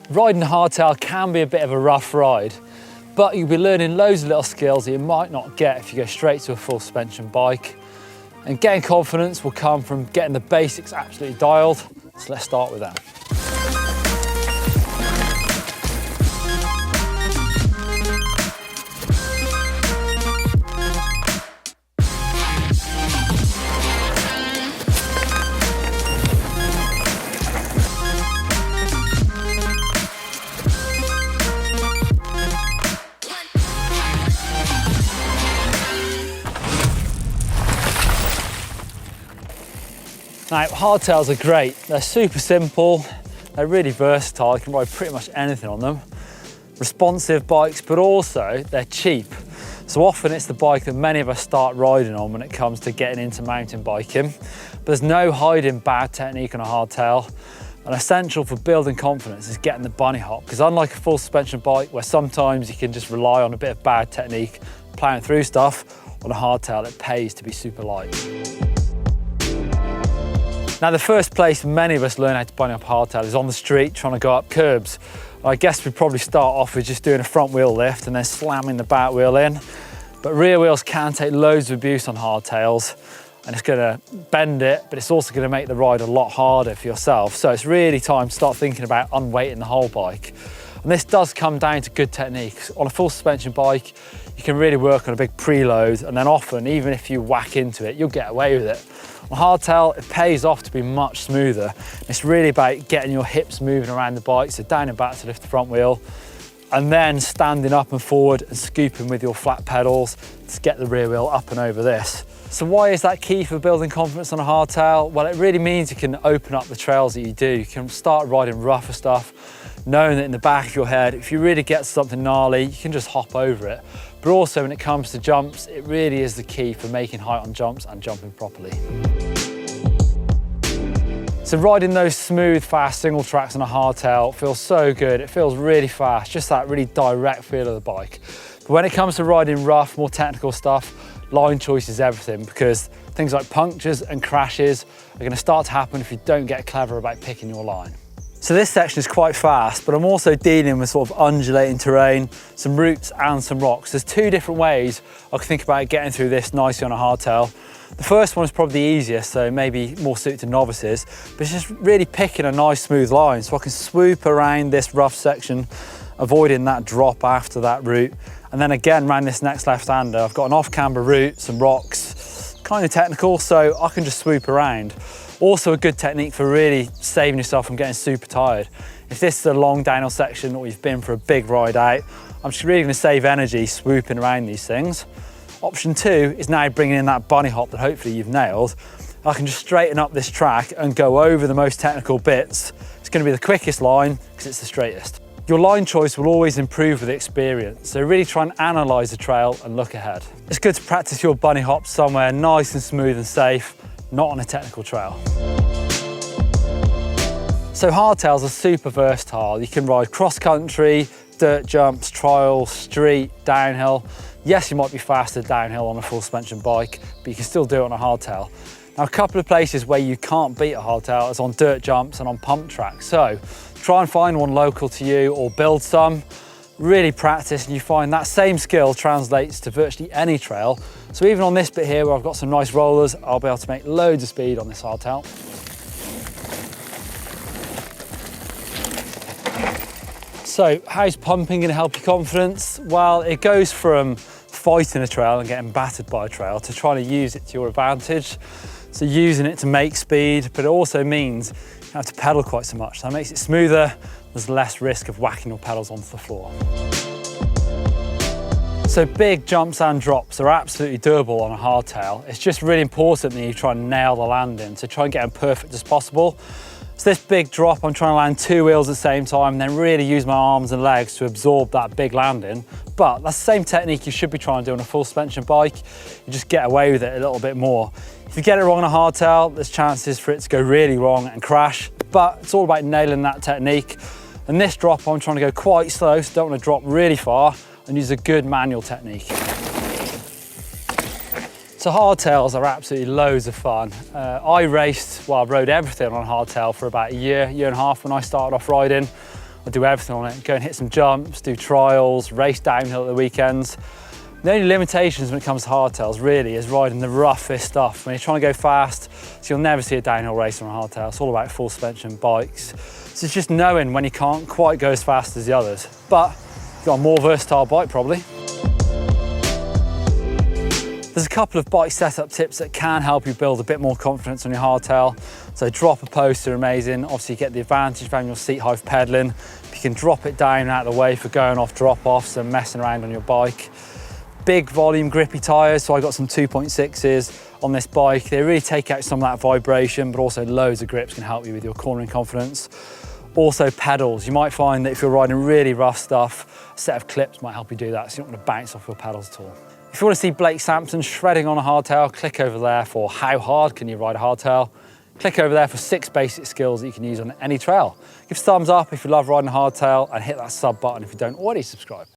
Riding a hardtail can be a bit of a rough ride, but you'll be learning loads of little skills that you might not get if you go straight to a full suspension bike. And getting confidence will come from getting the basics absolutely dialed. So let's start with that. Now, hardtails are great. They're super simple, they're really versatile, you can ride pretty much anything on them. Responsive bikes, but also they're cheap. So often it's the bike that many of us start riding on when it comes to getting into mountain biking. But there's no hiding bad technique on a hardtail. And essential for building confidence is getting the bunny hop, because unlike a full suspension bike where sometimes you can just rely on a bit of bad technique, plowing through stuff, on a hardtail it pays to be super light. Now, the first place many of us learn how to bunny up hardtail is on the street trying to go up curbs. I guess we'd probably start off with just doing a front wheel lift and then slamming the back wheel in. But rear wheels can take loads of abuse on hardtails, and it's going to bend it, but it's also going to make the ride a lot harder for yourself. So it's really time to start thinking about unweighting the whole bike. And this does come down to good technique. On a full suspension bike, you can really work on a big preload, and then often, even if you whack into it, you'll get away with it. On hardtail, it pays off to be much smoother. It's really about getting your hips moving around the bike, so down and back to lift the front wheel, and then standing up and forward and scooping with your flat pedals to get the rear wheel up and over this. So why is that key for building confidence on a hardtail? Well, it really means you can open up the trails that you do. You can start riding rougher stuff, knowing that in the back of your head, if you really get something gnarly, you can just hop over it. But also when it comes to jumps, it really is the key for making height on jumps and jumping properly. So riding those smooth, fast single tracks on a hardtail feels so good. It feels really fast, just that really direct feel of the bike. But when it comes to riding rough, more technical stuff, line choice is everything, because things like punctures and crashes are going to start to happen if you don't get clever about picking your line. So this section is quite fast, but I'm also dealing with sort of undulating terrain, some roots and some rocks. There's two different ways I can think about getting through this nicely on a hardtail. The first one is probably the easiest, so maybe more suited to novices, but it's just really picking a nice smooth line so I can swoop around this rough section, avoiding that drop after that route. And then again, around this next left-hander, I've got an off-camber route, some rocks, kind of technical, so I can just swoop around. Also a good technique for really saving yourself from getting super tired. If this is a long downhill section or you've been for a big ride out, I'm just really going to save energy swooping around these things. Option two is now bringing in that bunny hop that hopefully you've nailed. I can just straighten up this track and go over the most technical bits. It's going to be the quickest line because it's the straightest. Your line choice will always improve with experience, so really try and analyse the trail and look ahead. It's good to practice your bunny hop somewhere nice and smooth and safe, not on a technical trail. So hardtails are super versatile. You can ride cross-country, dirt jumps, trials, street, downhill. Yes, you might be faster downhill on a full suspension bike, but you can still do it on a hardtail. Now, a couple of places where you can't beat a hardtail is on dirt jumps and on pump tracks. So try and find one local to you or build some. Really practice and you find that same skill translates to virtually any trail. So even on this bit here where I've got some nice rollers, I'll be able to make loads of speed on this hardtail. So how's pumping going to help your confidence? Well, it goes from fighting a trail and getting battered by a trail to trying to use it to your advantage. So using it to make speed, but it also means you don't have to pedal quite so much. So that makes it smoother, there's less risk of whacking your pedals onto the floor. So big jumps and drops are absolutely doable on a hardtail. It's just really important that you try and nail the landing, so try and get them perfect as possible. So this big drop, I'm trying to land two wheels at the same time and then really use my arms and legs to absorb that big landing. But that's the same technique you should be trying to do on a full suspension bike. You just get away with it a little bit more. If you get it wrong on a hardtail, there's chances for it to go really wrong and crash, but it's all about nailing that technique. And this drop, I'm trying to go quite slow, so don't want to drop really far and use a good manual technique. So hardtails are absolutely loads of fun. I rode everything on hardtail for about a year and a half when I started off riding. I do everything on it. Go and hit some jumps, do trials, race downhill at the weekends. The only limitations when it comes to hardtails really is riding the roughest stuff. When you're trying to go fast, so you'll never see a downhill race on a hardtail. It's all about full suspension bikes. So it's just knowing when you can't quite go as fast as the others. But you've got a more versatile bike probably. There's a couple of bike setup tips that can help you build a bit more confidence on your hardtail. So drop a post are amazing. Obviously you get the advantage from your seat height pedaling. You can drop it down out of the way for going off drop-offs and messing around on your bike. Big volume grippy tyres, so I got some 2.6s on this bike. They really take out some of that vibration, but also loads of grips can help you with your cornering confidence. Also pedals. You might find that if you're riding really rough stuff, a set of clips might help you do that, so you don't want to bounce off your pedals at all. If you want to see Blake Sampson shredding on a hardtail, click over there for how hard can you ride a hardtail. Click over there for 6 basic skills that you can use on any trail. Give us a thumbs up if you love riding a hardtail and hit that sub button if you don't already subscribe.